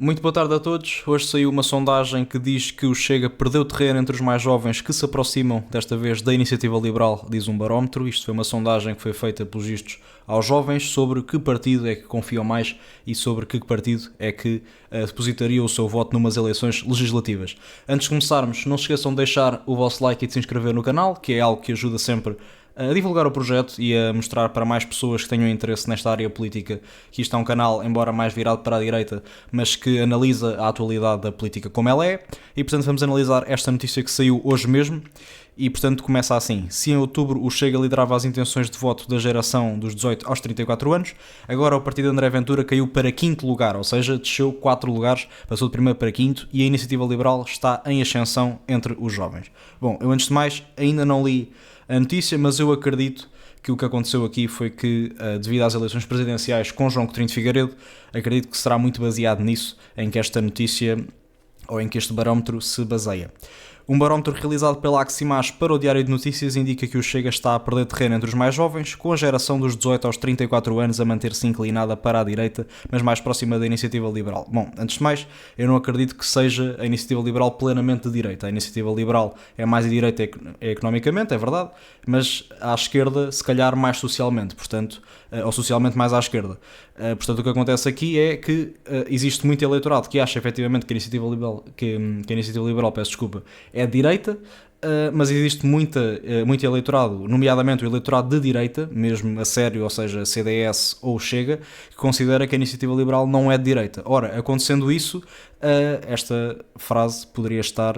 Muito boa tarde a todos. Hoje saiu uma sondagem que diz que o Chega perdeu terreno entre os mais jovens que se aproximam, desta vez, da Iniciativa Liberal, diz um barómetro. Isto foi uma sondagem que foi feita, pelos vistos, aos jovens sobre que partido é que confiam mais e sobre que partido é que depositaria o seu voto numas eleições legislativas. Antes de começarmos, não se esqueçam de deixar o vosso like e de se inscrever no canal, que é algo que ajuda sempre a divulgar o projeto e a mostrar para mais pessoas que tenham interesse nesta área política que isto é um canal, embora mais virado para a direita, mas que analisa a atualidade da política como ela é. E portanto vamos analisar esta notícia que saiu hoje mesmo. E portanto começa assim: se em outubro o Chega liderava as intenções de voto da geração dos 18 aos 34 anos, agora o partido de André Ventura caiu para quinto lugar, ou seja, desceu 4 lugares, passou de primeiro para quinto, e a Iniciativa Liberal está em ascensão entre os jovens. Bom, eu antes de mais ainda não li a notícia, mas eu acredito que o que aconteceu aqui foi que, devido às eleições presidenciais com João Coutinho de Figueiredo, acredito que será muito baseado nisso, em que esta notícia, ou em que este barómetro se baseia. Um barómetro realizado pela Aximas para o Diário de Notícias indica que o Chega está a perder terreno entre os mais jovens, com a geração dos 18 aos 34 anos a manter-se inclinada para a direita, mas mais próxima da Iniciativa Liberal. Bom, antes de mais, eu não acredito que seja a Iniciativa Liberal plenamente de direita. A Iniciativa Liberal é mais de direita economicamente, é verdade, mas à esquerda, se calhar, mais socialmente, portanto, ou socialmente mais à esquerda. Portanto, o que acontece aqui é que existe muito eleitorado que acha efetivamente que a Iniciativa Liberal, é de direita, mas existe muito eleitorado, nomeadamente o eleitorado de direita, mesmo a sério, ou seja, CDS ou Chega, que considera que a Iniciativa Liberal não é de direita. Ora, acontecendo isso, esta frase poderia estar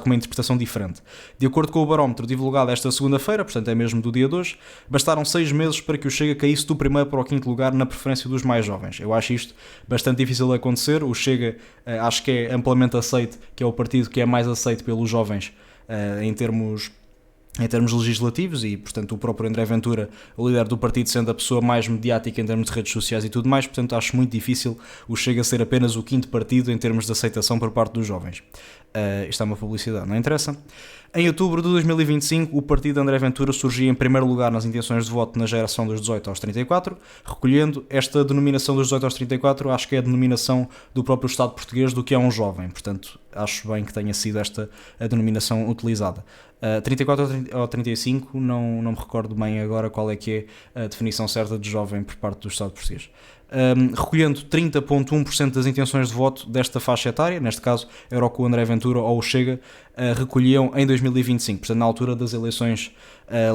com uma interpretação diferente. De acordo com o barómetro divulgado esta segunda-feira, portanto é mesmo do dia de hoje, bastaram 6 meses para que o Chega caísse do primeiro para o quinto lugar na preferência dos mais jovens. Eu acho isto bastante difícil de acontecer. O Chega acho que é amplamente aceito, que é o partido que é mais aceito pelos jovens em termos legislativos, e portanto o próprio André Ventura, o líder do partido, sendo a pessoa mais mediática em termos de redes sociais e tudo mais, portanto acho muito difícil o Chega ser apenas o quinto partido em termos de aceitação por parte dos jovens. Isto é uma publicidade, não interessa. Em outubro de 2025, o partido de André Ventura surgia em primeiro lugar nas intenções de voto na geração dos 18 aos 34, recolhendo esta denominação dos 18 aos 34, acho que é a denominação do próprio Estado português do que é um jovem, portanto acho bem que tenha sido esta a denominação utilizada. 34 ou 35, não me recordo bem agora qual é que é a definição certa de jovem por parte do Estado português. Recolhendo 30,1% das intenções de voto desta faixa etária, neste caso era o que o André Ventura ou o Chega recolhiam em 2025, portanto na altura das eleições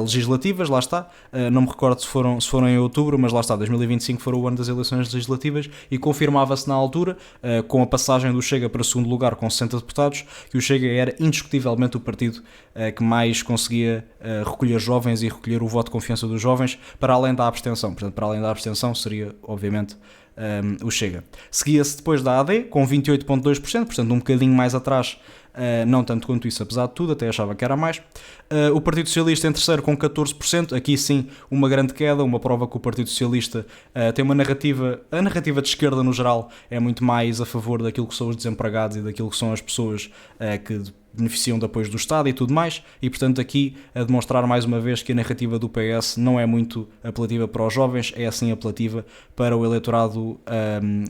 legislativas, lá está, não me recordo se foram em outubro, mas lá está, 2025 foi o ano das eleições legislativas, e confirmava-se na altura, com a passagem do Chega para segundo lugar com 60 deputados, que o Chega era indiscutivelmente o partido que mais conseguia recolher jovens e recolher o voto de confiança dos jovens, para além da abstenção. Portanto, para além da abstenção seria, obviamente, o Chega. Seguia-se depois da AD, com 28,2%, portanto um bocadinho mais atrás, não tanto quanto isso, apesar de tudo, até achava que era mais. O Partido Socialista em terceiro com 14%, aqui sim uma grande queda, uma prova que o Partido Socialista tem uma narrativa, a narrativa de esquerda no geral é muito mais a favor daquilo que são os desempregados e daquilo que são as pessoas que beneficiam de apoios do Estado e tudo mais, e portanto aqui a demonstrar mais uma vez que a narrativa do PS não é muito apelativa para os jovens, é assim apelativa para o eleitorado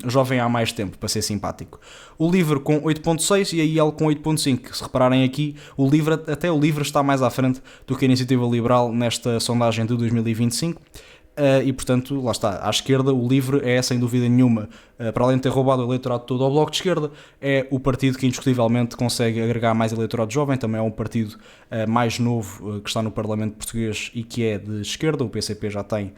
jovem há mais tempo, para ser simpático. O LIVRE com 8,6% e a IEL com 8,5%. Se repararem aqui, até o LIVRE está mais à frente do que a Iniciativa Liberal nesta sondagem de 2025. E portanto, lá está, à esquerda o LIVRE é sem dúvida nenhuma, para além de ter roubado o eleitorado todo ao Bloco de Esquerda, é o partido que indiscutivelmente consegue agregar mais eleitorado jovem. Também é um partido mais novo que está no Parlamento português e que é de esquerda. O PCP já tem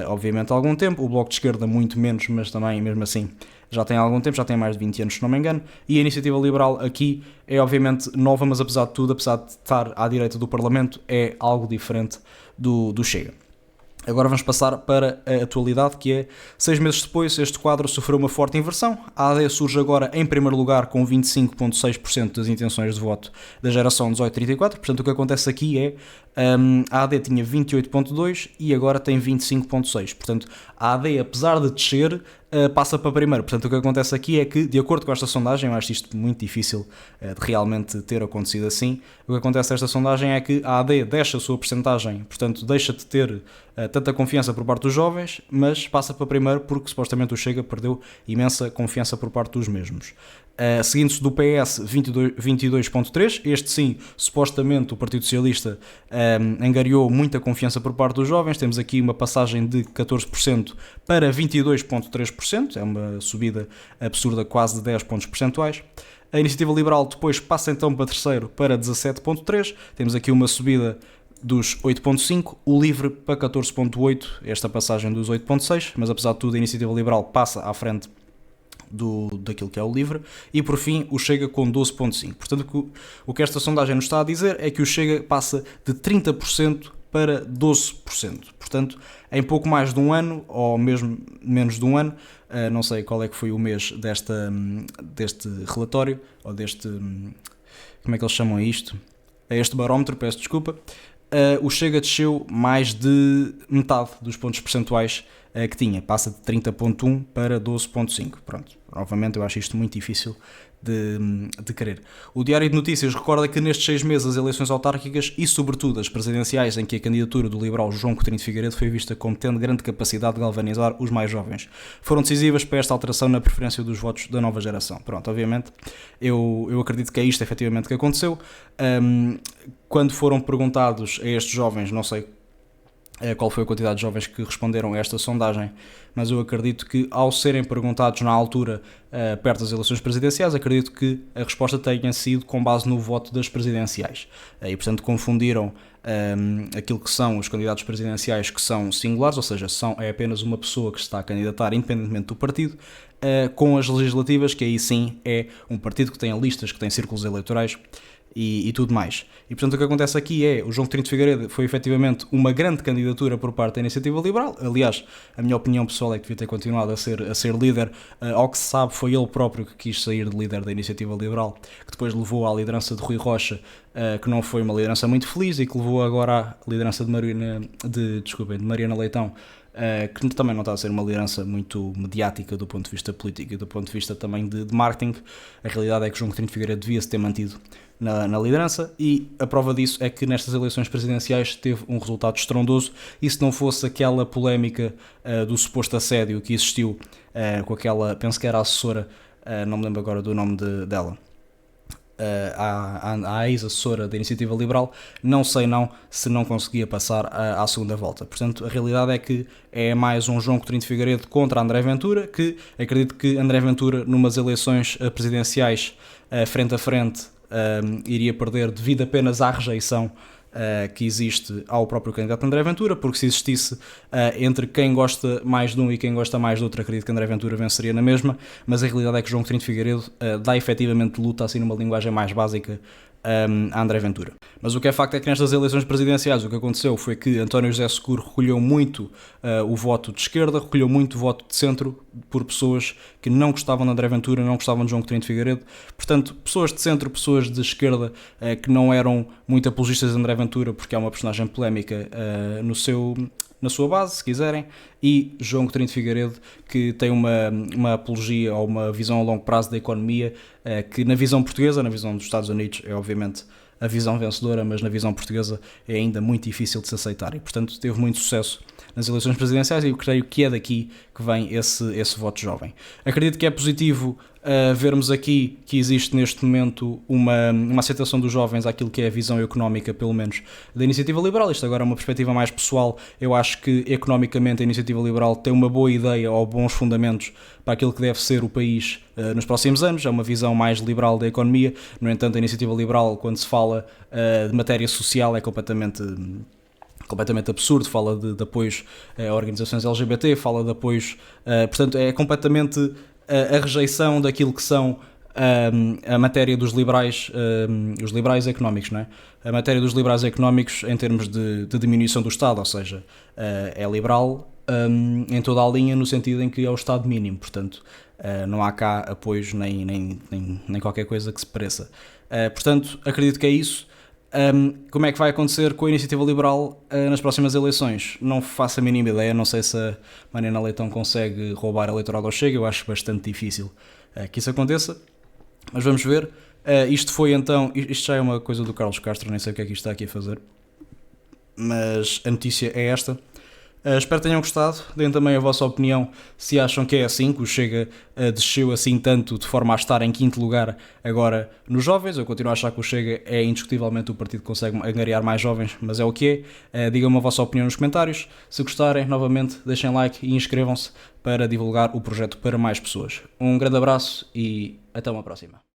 obviamente há algum tempo, o Bloco de Esquerda muito menos, mas também mesmo assim já tem há algum tempo, já tem mais de 20 anos se não me engano, e a Iniciativa Liberal aqui é obviamente nova, mas apesar de tudo, apesar de estar à direita do Parlamento, é algo diferente do Chega. Agora vamos passar para a atualidade, que é 6 meses depois este quadro sofreu uma forte inversão. A AD surge agora em primeiro lugar com 25,6% das intenções de voto da geração 18-34, portanto o que acontece aqui é a AD tinha 28,2% e agora tem 25,6%, portanto a AD, apesar de descer, passa para primeiro. Portanto, o que acontece aqui é que, de acordo com esta sondagem, eu acho isto muito difícil de realmente ter acontecido assim, o que acontece nesta sondagem é que a AD deixa a sua percentagem, portanto, deixa de ter tanta confiança por parte dos jovens, mas passa para primeiro porque supostamente o Chega perdeu imensa confiança por parte dos mesmos. Seguindo-se do PS 22.3, este sim, supostamente o Partido Socialista angariou muita confiança por parte dos jovens, temos aqui uma passagem de 14% para 22.3%, é uma subida absurda, quase de 10 pontos percentuais. A Iniciativa Liberal depois passa então para terceiro para 17.3%, temos aqui uma subida dos 8.5%, o LIVRE para 14.8%, esta passagem dos 8.6%, mas apesar de tudo a Iniciativa Liberal passa à frente daquilo que é o LIVRE, e por fim o Chega com 12.5%. Portanto, o que esta sondagem nos está a dizer é que o Chega passa de 30% para 12%. Portanto, em pouco mais de um ano, ou mesmo menos de um ano, não sei qual é que foi o mês deste relatório, ou deste... como é que eles chamam a isto? A este barómetro, peço desculpa. O Chega desceu mais de metade dos pontos percentuais que tinha, passa de 30.1 para 12.5. Pronto, novamente eu acho isto muito difícil de querer. O Diário de Notícias recorda que nestes 6 meses as eleições autárquicas e sobretudo as presidenciais em que a candidatura do liberal João Coutinho de Figueiredo foi vista como tendo grande capacidade de galvanizar os mais jovens, foram decisivas para esta alteração na preferência dos votos da nova geração. Pronto, obviamente eu acredito que é isto efetivamente que aconteceu. Quando foram perguntados a estes jovens, não sei qual foi a quantidade de jovens que responderam a esta sondagem, mas eu acredito que ao serem perguntados na altura, perto das eleições presidenciais, acredito que a resposta tenha sido com base no voto das presidenciais, e portanto confundiram aquilo que são os candidatos presidenciais, que são singulares, ou seja, é apenas uma pessoa que se está a candidatar independentemente do partido, com as legislativas, que aí sim é um partido que tem listas, que tem círculos eleitorais e tudo mais. E portanto o que acontece aqui é, o João Coutinho de Figueiredo foi efetivamente uma grande candidatura por parte da Iniciativa Liberal. Aliás, a minha opinião pessoal é que devia ter continuado a ser líder. Ao que se sabe, foi ele próprio que quis sair de líder da Iniciativa Liberal, que depois levou à liderança de Rui Rocha, que não foi uma liderança muito feliz, e que levou agora à liderança de Mariana Leitão, que também não está a ser uma liderança muito mediática do ponto de vista político e do ponto de vista também de marketing. A realidade é que João Coutinho de Figueiredo devia-se ter mantido na liderança, e a prova disso é que nestas eleições presidenciais teve um resultado estrondoso, e se não fosse aquela polémica do suposto assédio que existiu com aquela, penso que era a assessora, não me lembro agora do nome dela, à ex-assessora da Iniciativa Liberal, não sei se não conseguia passar à segunda volta. Portanto, a realidade é que é mais um João Coutinho de Figueiredo contra André Ventura, que acredito que André Ventura, numas eleições presidenciais frente a frente, iria perder devido apenas à rejeição que existe ao próprio candidato André Ventura, porque se existisse entre quem gosta mais de um e quem gosta mais do outro, acredito que André Ventura venceria na mesma, mas a realidade é que João Coutinho de Figueiredo dá efetivamente luta assim numa linguagem mais básica a André Ventura. Mas o que é facto é que nestas eleições presidenciais o que aconteceu foi que António José Seguro recolheu muito o voto de esquerda, recolheu muito voto de centro por pessoas que não gostavam de André Ventura, não gostavam de João Coutinho de Figueiredo. Portanto, pessoas de centro, pessoas de esquerda que não eram muito apologistas de André Ventura, porque é uma personagem polémica na sua base, se quiserem, e João Coutinho de Figueiredo, que tem uma apologia ou uma visão a longo prazo da economia, que na visão portuguesa, na visão dos Estados Unidos, é obviamente a visão vencedora, mas na visão portuguesa é ainda muito difícil de se aceitar, e portanto teve muito sucesso nas eleições presidenciais, e eu creio que é daqui que vem esse voto jovem. Acredito que é positivo vermos aqui que existe neste momento uma aceitação dos jovens àquilo que é a visão económica, pelo menos, da Iniciativa Liberal. Isto agora é uma perspectiva mais pessoal. Eu acho que economicamente a Iniciativa Liberal tem uma boa ideia ou bons fundamentos para aquilo que deve ser o país nos próximos anos. É uma visão mais liberal da economia. No entanto, a Iniciativa Liberal, quando se fala de matéria social, é completamente absurdo. Fala de apoios a organizações LGBT, fala de apoios, portanto é completamente a rejeição daquilo que são a matéria dos liberais, os liberais económicos, não é? A matéria dos liberais económicos em termos de diminuição do Estado, ou seja, é liberal em toda a linha, no sentido em que é o Estado mínimo, portanto não há cá apoios nem qualquer coisa que se pareça. Portanto, acredito que é isso. Como é que vai acontecer com a Iniciativa Liberal nas próximas eleições? Não faço a mínima ideia, não sei se a Mariana Leitão consegue roubar eleitorado ao Chega, eu acho bastante difícil que isso aconteça, mas vamos ver. Isto foi então, isto já é uma coisa do Carlos Castro, nem sei o que é que isto está aqui a fazer, mas a notícia é esta. Espero que tenham gostado, deem também a vossa opinião se acham que é assim, que o Chega desceu assim tanto de forma a estar em quinto lugar agora nos jovens. Eu continuo a achar que o Chega é indiscutivelmente o partido que consegue angariar mais jovens, mas é o que é. Digam-me a vossa opinião nos comentários. Se gostarem, novamente, deixem like e inscrevam-se para divulgar o projeto para mais pessoas. Um grande abraço e até uma próxima.